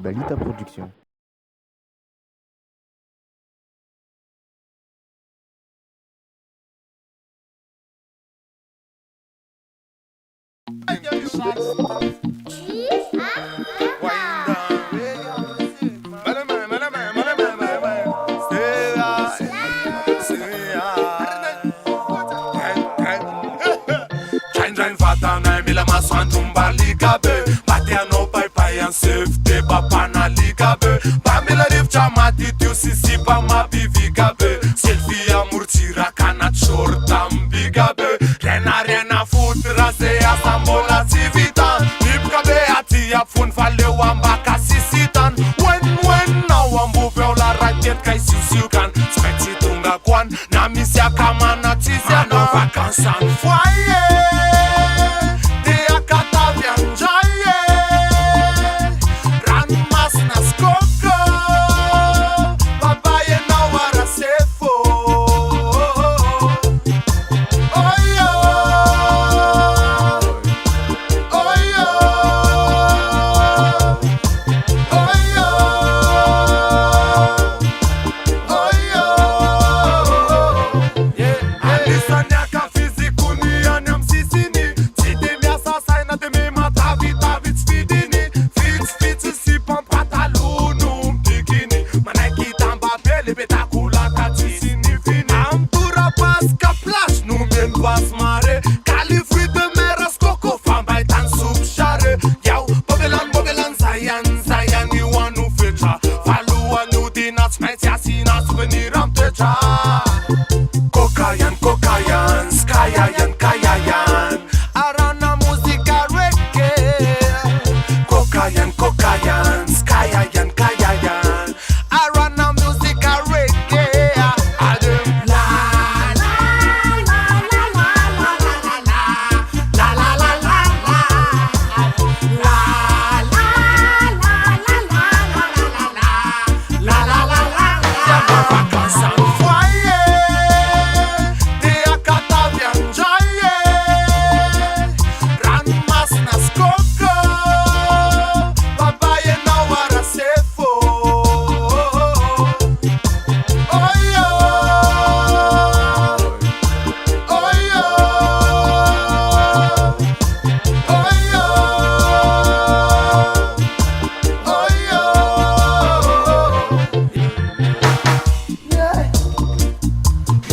Balita Productions. Pamela rivtra matitio sisipa mapiviga be selfie amortsira kanat shorta ambiga be rena fotra ze asa mbola tsy vitan rivoka be aty apfony fa leo ambaka sisitan wen nao ambovy ao la raha tetika isiosiokany tsy maintsy tonga koany na misy akamana tsisy anao vakansany foaie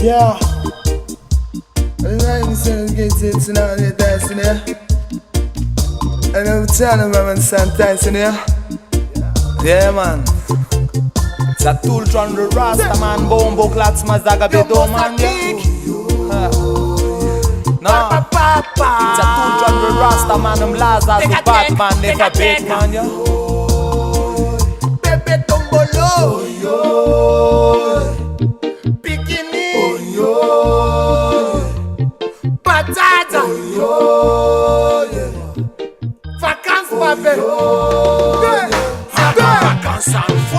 Yeah, I'm saying get it now, you're dancing here. And I'm telling them and dancing here. Yeah, man. It's a tool from the Rasta man, bombo clats, mazaga bedo man. No, it's a tool from the Rasta man, Laza, the Batman, never big man, yeah. Pepe Tombolo, yo. Patata, vacances, papel, vacances.